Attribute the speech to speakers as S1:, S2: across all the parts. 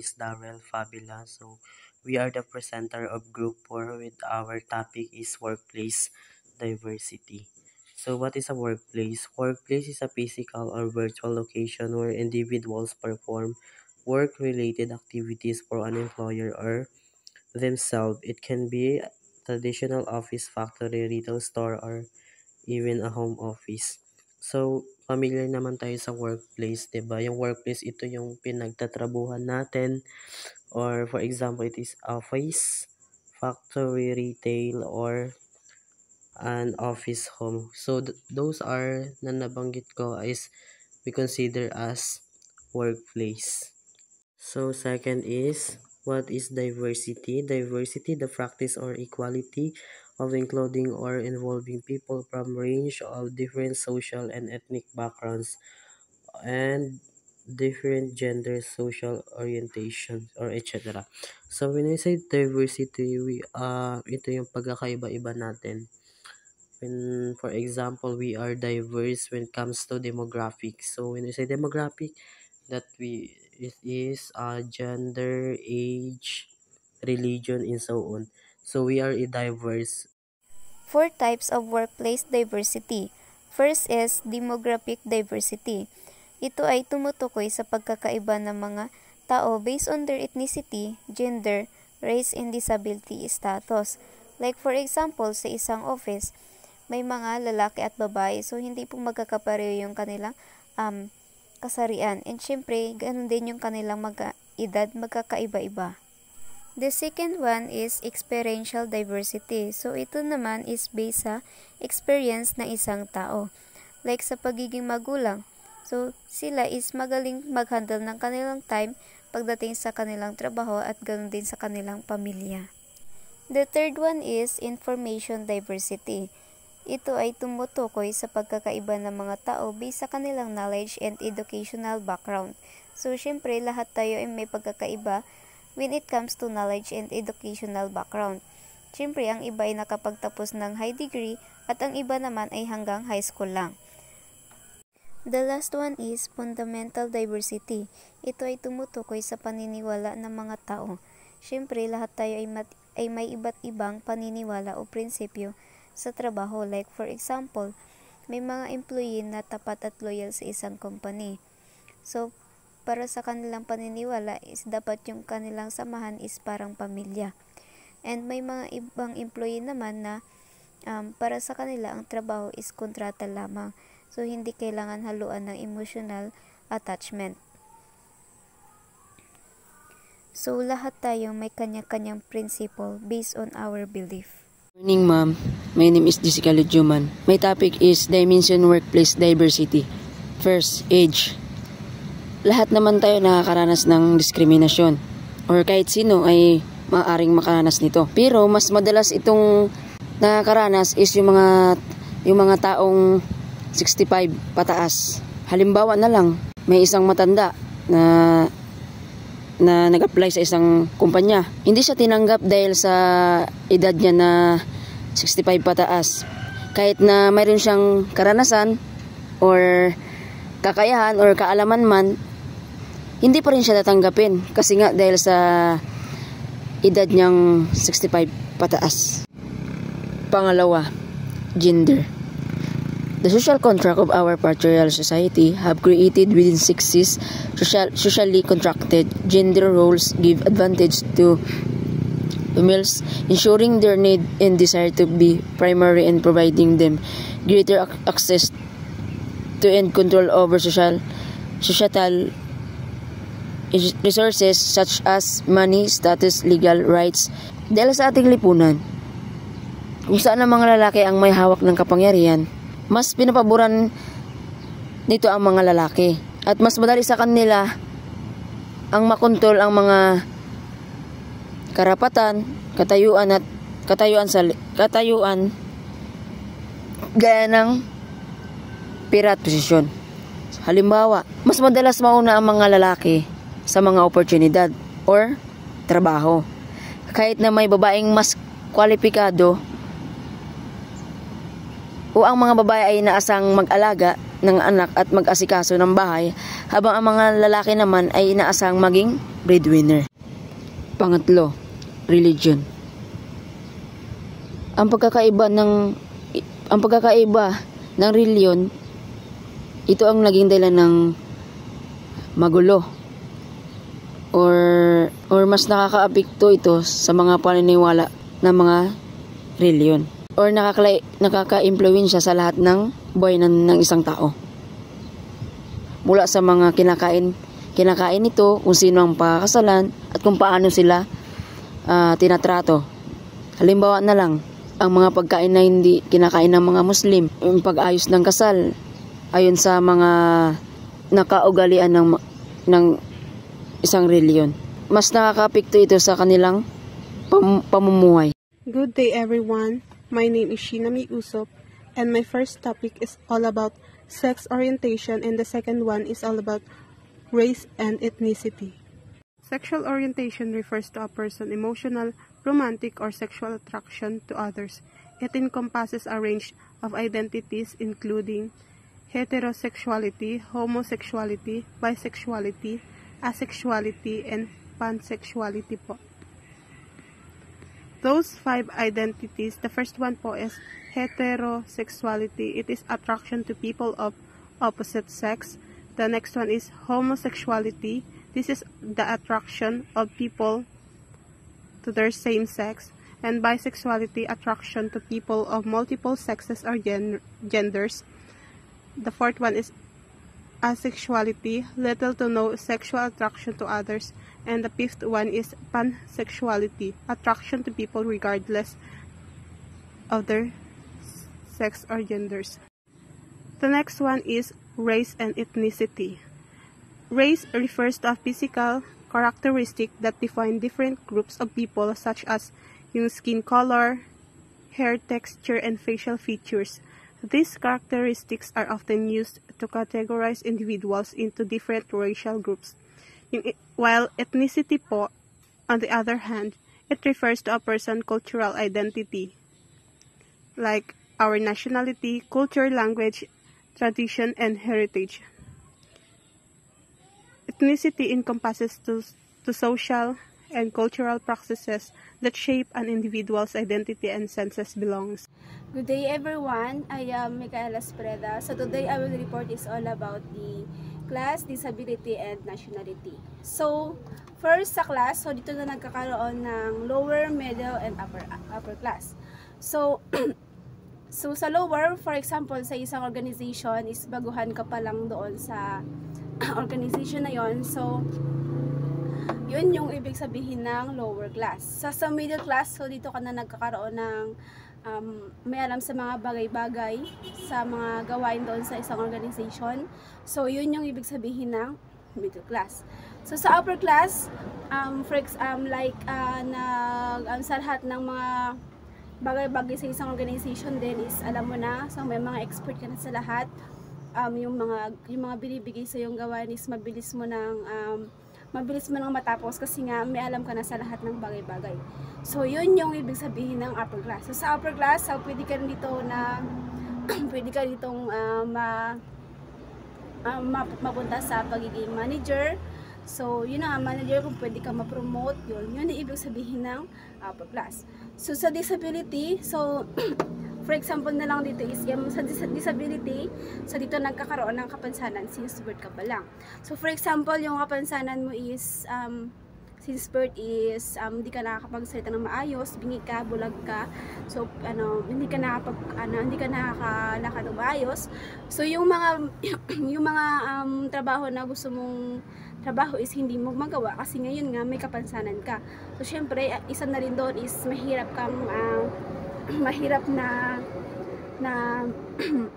S1: is Darrell Fabila. So we are the presenter of Group 4 with our topic is workplace diversity. So what is a workplace? Workplace is a physical or virtual location where individuals perform work-related activities for an employer or themselves. It can be traditional office, factory, retail store, or even a home office. So, familiar naman tayo sa workplace, 'di ba? Yung workplace, ito yung pinagtatrabuhan natin, or for example, it is office, factory, retail, or an office home. So, those are na nabanggit ko is we consider as workplace. So, second is, what is diversity? Diversity, the practice or equality of including or involving people from range of different social and ethnic backgrounds and different gender, social orientation, or etc. So, when I say diversity, ito yung pagkakaiba-iba natin. When, for example, we are diverse when it comes to demographics. So, when we say demographic, that it is gender, age, religion, and so on. So we are a diverse.
S2: 4 types of workplace diversity. First is demographic diversity. Ito ay tumutukoy sa pagkakaiba ng mga tao based on their ethnicity, gender, race, and disability status. Like for example, sa isang office, may mga lalaki at babae, so hindi po magkakapareho yung kanilang kasarian. And syempre, ganun din yung kanilang edad, magkakaiba-iba. The second one is experiential diversity. So, ito naman is based sa experience ng isang tao. Like sa pagiging magulang. So, sila is magaling mag-handle ng kanilang time pagdating sa kanilang trabaho at ganun din sa kanilang pamilya. The third one is information diversity. Ito ay tumutukoy sa pagkakaiba ng mga tao based sa kanilang knowledge and educational background. So, syempre, lahat tayo ay may pagkakaiba when it comes to knowledge and educational background. Syempre, ang iba ay nakapagtapos ng high degree at ang iba naman ay hanggang high school lang. The last one is fundamental diversity. Ito ay tumutukoy sa paniniwala ng mga tao. Syempre, lahat tayo ay may iba't ibang paniniwala o prinsipyo sa trabaho. Like for example, may mga employee na tapat at loyal sa isang company. So, para sa kanilang paniniwala is dapat yung kanilang samahan is parang pamilya. And may mga ibang employee naman na para sa kanila ang trabaho is kontrata lamang. So, hindi kailangan haluan ng emotional attachment. So, lahat tayo may kanya-kanyang principle based on our belief.
S3: Morning, ma'am. My name is Jessica Lujuman. My topic is Dimension Workplace Diversity. First, age. Lahat naman tayo nakakaranas ng diskriminasyon or kahit sino ay maaaring makaranas nito. Pero mas madalas itong nakakaranas is yung mga taong 65 pataas. Halimbawa na lang, may isang matanda na nag-apply sa isang kumpanya. Hindi siya tinanggap dahil sa edad niya na 65 pataas. Kahit na mayroon siyang karanasan or kakayahan or kaalaman man, hindi pa rin siya tatanggapin kasi nga dahil sa edad niyang 65 pataas. Pangalawa, gender. The social contract of our patriarchal society have created within sexes socially contracted gender roles give advantage to females, ensuring their need and desire to be primary and providing them greater access to and control over societal resources such as money, status, legal rights. Dahil sa ating lipunan, kung saan ang mga lalaki ang may hawak ng kapangyarihan, mas pinapaboran nito ang mga lalaki. At mas madali sa kanila ang makontrol ang mga karapatan, katayuan gaya ng pera at posisyon. Halimbawa, mas madalas mauna ang mga lalaki sa mga oportunidad or trabaho. Kahit na may babaeng mas kwalipikado o ang mga babae ay naasang mag-alaga, ng anak at mag-asikaso ng bahay, habang ang mga lalaki naman ay inaasang maging breadwinner. Pangatlo, religion. Ang pagkakaiba ng reliyon, ito ang naging dahilan ng magulo or mas nakakaapekto ito sa mga paniniwala ng mga reliyon or nakaka-impluwensya sa lahat ng buhay ng isang tao. Mula sa mga kinakain nito, kung sino ang pakakasalan at kung paano sila tinatrato. Halimbawa na lang, ang mga pagkain na hindi kinakain ng mga Muslim, yung pag-ayos ng kasal, ayon sa mga nakaugalian ng isang reliyon. Mas nakakaapekto ito sa kanilang pamumuhay.
S4: Good day everyone, my name is Shinami Usop and my first topic is all about sex orientation and the second one is all about race and ethnicity. Sexual orientation refers to a person's emotional, romantic, or sexual attraction to others. It encompasses a range of identities including heterosexuality, homosexuality, bisexuality, asexuality, and pansexuality po. Those 5 identities, the first one po is heterosexuality. It is attraction to people of opposite sex. The next one is homosexuality. This is the attraction of people to their same sex. And bisexuality, attraction to people of multiple sexes or genders. The fourth one is asexuality, little to no sexual attraction to others. And the fifth one is pansexuality, attraction to people regardless of their sex or genders. The next one is race and ethnicity. Race refers to a physical characteristic that define different groups of people such as yung skin color, hair texture, and facial features. These characteristics are often used to categorize individuals into different racial groups. While ethnicity po, on the other hand, it refers to a person's cultural identity, like our nationality, culture, language, tradition, and heritage. Ethnicity encompasses to social and cultural practices that shape an individual's identity and sense of belonging.
S5: Good day everyone, I am Micaela Spreda. So today I will report is all about the class, disability, and nationality. So first sa class, so dito na nagkakaroon ng lower, middle, and upper class. So so sa lower, for example, sa isang organization is baguhan ka pa lang doon sa organization na yon. So yun yung ibig sabihin ng lower class. Sa middle class, so dito ka na nagkakaroon ng may alam sa mga bagay-bagay, sa mga gawain doon sa isang organization. So yun yung ibig sabihin ng middle class. So sa upper class, sa lahat ng mga bagay-bagay sa isang organization din is alam mo na, so may mga expert ka na sa lahat. Yung mga binibigay sa yung gawain is mabilis mo nang matapos kasi nga may alam ka na sa lahat ng bagay-bagay. So yun yung ibig sabihin ng upper class. So sa upper class, so pwede ka ditong mapunta sa pagiging manager. So yun ang manager, kung pwede ka ma-promote, yun yung ibig sabihin ng upper class. So sa disability, so for example na lang dito is sa disability, so dito nagkakaroon ng kapansanan since birth ka pa lang. So for example, yung kapansanan mo is since birth is hindi ka nakakapagsalita ng maayos, bingi ka, bulag ka. So hindi ka nakakalakad ng maayos. So yung mga trabaho na gusto mong trabaho is hindi mo magawa kasi ngayon nga may kapansanan ka. So syempre, isa na rin doon is mahirap na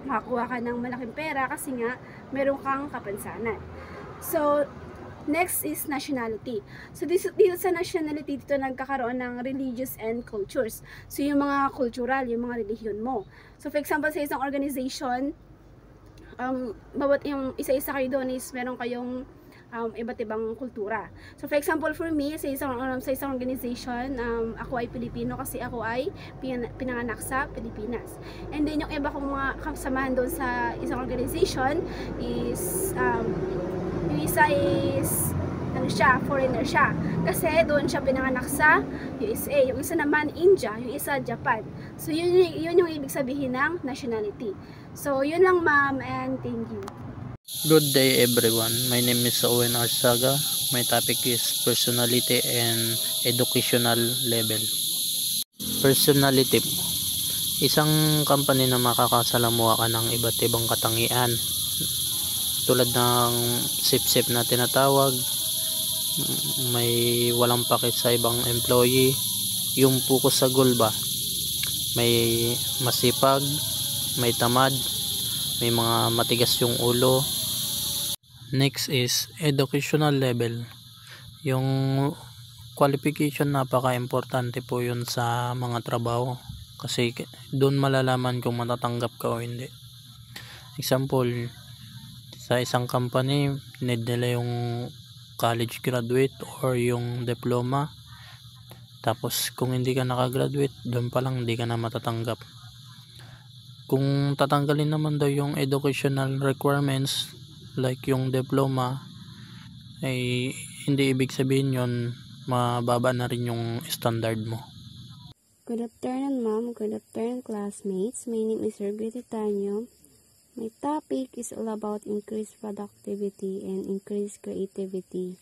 S5: makakuha ka ng malaking pera kasi nga meron kang kapansanan. So next is nationality. So dito sa nationality, dito nagkakaroon ng religious and cultures. So yung mga cultural, yung mga relihiyon mo. So for example, sa isang organization, bawat yung isa-isa kayo doon is meron kayong iba't ibang kultura. So for example, for me, sa isang organization, ako ay Pilipino kasi ako ay pinanganak sa Pilipinas. And then yung iba kong mga kasamahan doon sa isang organization is yung isa is foreigner siya. Kasi doon siya pinanganak sa USA. Yung isa naman India, yung isa Japan. So yun yung ibig sabihin ng nationality. So yun lang ma'am, and thank you.
S6: Good day everyone. My name is Owen Arsaga. My topic is personality and educational level. Personality. Isang company na makakasalamuha ka ng iba't ibang katangian. Tulad ng sip-sip na tinatawag, may walang pakit sa ibang employee, yung focus sa goal ba, may masipag, may tamad, may mga matigas yung ulo. Next is educational level. Yung qualification, napaka-importante po yun sa mga trabaho kasi doon malalaman kung matatanggap ka o hindi. Example, sa isang company need nila yung college graduate or yung diploma, tapos kung hindi ka nakagraduate, doon pa lang hindi ka na matatanggap. Kung tatanggalin naman daw yung educational requirements like yung diploma, ay hindi ibig sabihin yun mababa na rin yung standard mo.
S7: Good afternoon ma'am, good afternoon classmates. My name is Roberto Tanyo. My topic is all about increased productivity and increased creativity.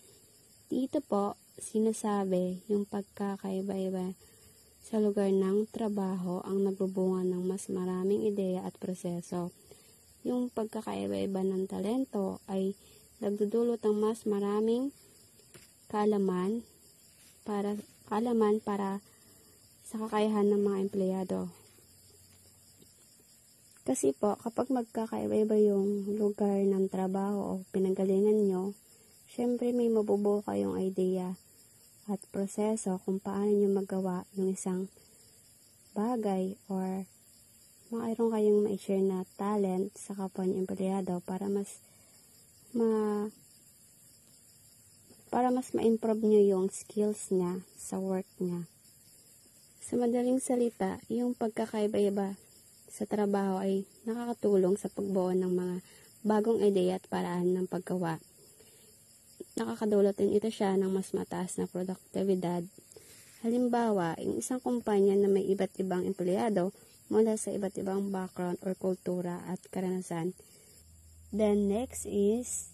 S7: Dito po, sinasabi yung pagkakaiba-iba sa lugar ng trabaho ang nagbubunga ng mas maraming ideya at proseso. Yung pagkakaiba-iba ng talento ay nagdudulot ng mas maraming kaalaman para sa kakayahan ng mga empleyado. Kasi po, kapag magkakaiba-iba yung lugar ng trabaho o pinanggalingan nyo, syempre may mabubuo kayong idea at proseso kung paano nyo magawa yung isang bagay or mayroon kayong ma-share na talent sa kapwa nyo empleyado para mas ma-improve nyo yung skills niya sa work niya. Sa madaling salita, yung pagkakaiba-iba sa trabaho ay nakakatulong sa pagbuo ng mga bagong ideya at paraan ng paggawa. Nakakadulot din ito siya ng mas mataas na produktibidad. Halimbawa, yung isang kumpanya na may iba't ibang empleyado mula sa iba't ibang background or kultura at karanasan. Then next is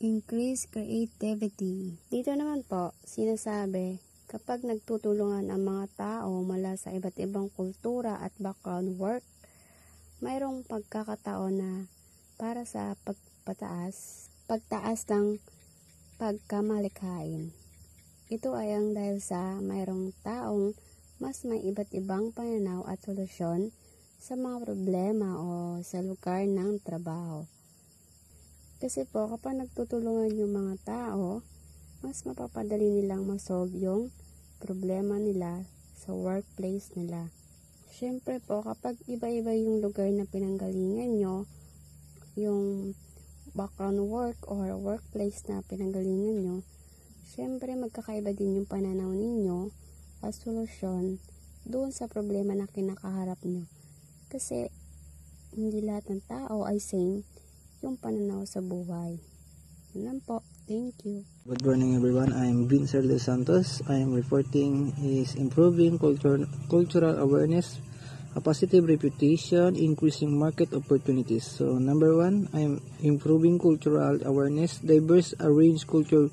S7: increase creativity. Dito naman po, sinasabi, kapag nagtutulungan ang mga tao mula sa iba't ibang kultura at background work, mayroong pagkakataon na para sa pagtaas ng pagkamalikhain. Ito ay ang dahil sa mayroong taong mas may iba't ibang pananaw at solusyon sa mga problema o sa lugar ng trabaho. Kasi po, kapag nagtutulungan yung mga tao, mas mapapadali nilang masolve yung problema nila sa workplace nila. Siyempre po, kapag iba-iba yung lugar na pinanggalingan nyo, yung background work or workplace na pinanggalingan nyo, siyempre magkakaiba din yung pananaw ninyo at solusyon doon sa problema na kinakaharap nyo. Kasi hindi lahat ng tao ay same yung pananaw sa buhay. Yun lang po. Thank you.
S8: Good morning everyone. I'm Vincent Dos Santos. I am reporting is improving cultural awareness, a positive reputation, increasing market opportunities. So number 1, I'm improving cultural awareness. Diverse range culture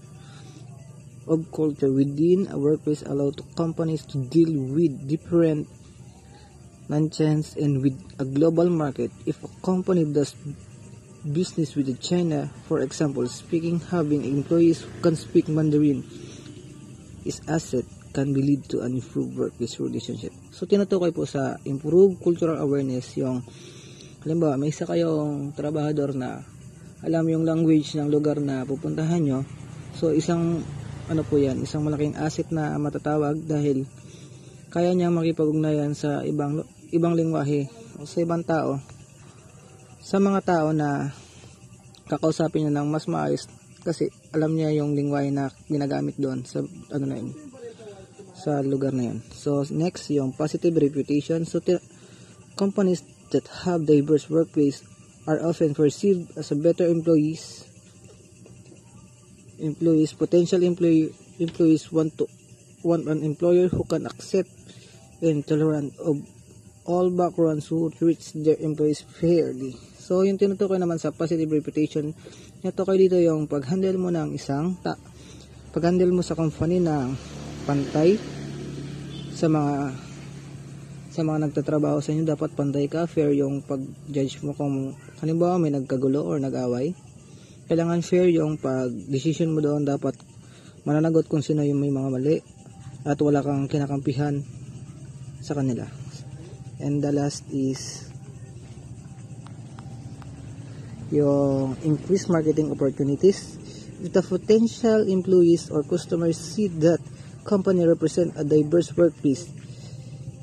S8: within a workplace allow to companies to deal with different non-chance and with a global market. If a company does business with China, for example, having employees who can speak Mandarin is asset can be lead to an improved workplace relationship. So tinutukoy po sa improved cultural awareness yung halimbawa may isa kayong trabahador na alam yung language ng lugar na pupuntahan nyo. So isang isang malaking asset na matatawag dahil kaya niyang makipag-ugnayan sa ibang lengguwahe o sa ibang tao, sa mga tao na kakausapin niya ng mas maayos kasi alam niya yung lingwahe na ginagamit doon sa na yun, sa lugar na yun. So next, yung positive reputation. So companies that have diverse workplace are often perceived as a better employees. Potential employees want an employer who can accept and tolerant of all backgrounds, who treats their employees fairly. So yung tinutukoy naman sa positive reputation, natukoy dito yung pag-handle mo ng pag-handle mo sa company ng pantay sa mga nagtatrabaho sa inyo. Dapat pantay ka, fair yung pag-judge mo kung halimbawa may nagkagulo or nag-away. Kailangan fair yung pag-decision mo doon, dapat mananagot kung sino yung may mga mali at wala kang kinakampihan sa kanila. And the last is yung increased marketing opportunities. If the potential employees or customers see that company represent a diverse workplace,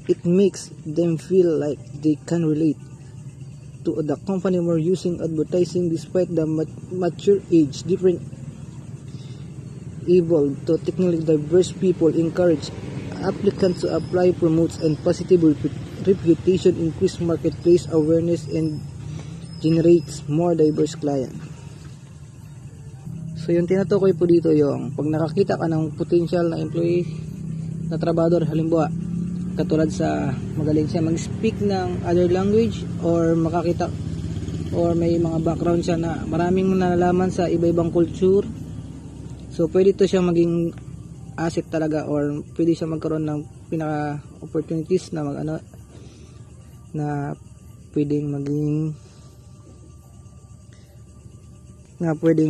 S8: it makes them feel like they can relate to the company more using advertising. Despite the mature age different, able to technically diverse people encourage applicants to apply, promotes and positive reputation, increase marketplace awareness and generates more diverse client. So yung tinutukoy po dito yung pag nakakita ka ng potential na employee na trabador, halimbawa katulad sa magaling siya mag-speak ng other language or makakita or may mga background siya na maraming nalalaman sa iba-ibang culture, so pwede to siya maging asset talaga, or pwede siya magkaroon ng pinaka opportunities na na pwedeng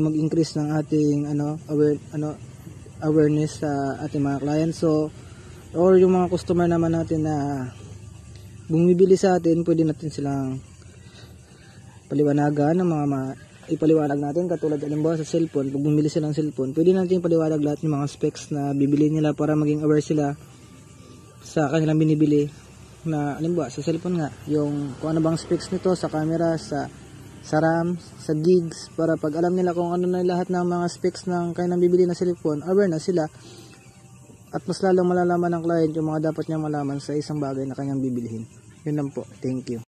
S8: mag-increase ng ating awareness sa ating mga clients. So or yung mga customer naman natin na bumibili sa atin, pwede natin silang paliwanagan ng ipaliwanag natin, katulad halimbawa sa cellphone. Pag bumili sila ng cellphone, pwede natin paliwanag lahat ng mga specs na bibili nila para maging aware sila sa kanilang binibili. Na halimbawa sa cellphone nga, yung kung ano bang specs nito sa camera, sa RAM, sa gigs, para pag alam nila kung ano na lahat ng mga specs ng kanilang bibili na cellphone, aware na sila. At mas lalong malalaman ng client yung mga dapat niyang malaman sa isang bagay na kanyang bibilihin. Yun lang po. Thank you.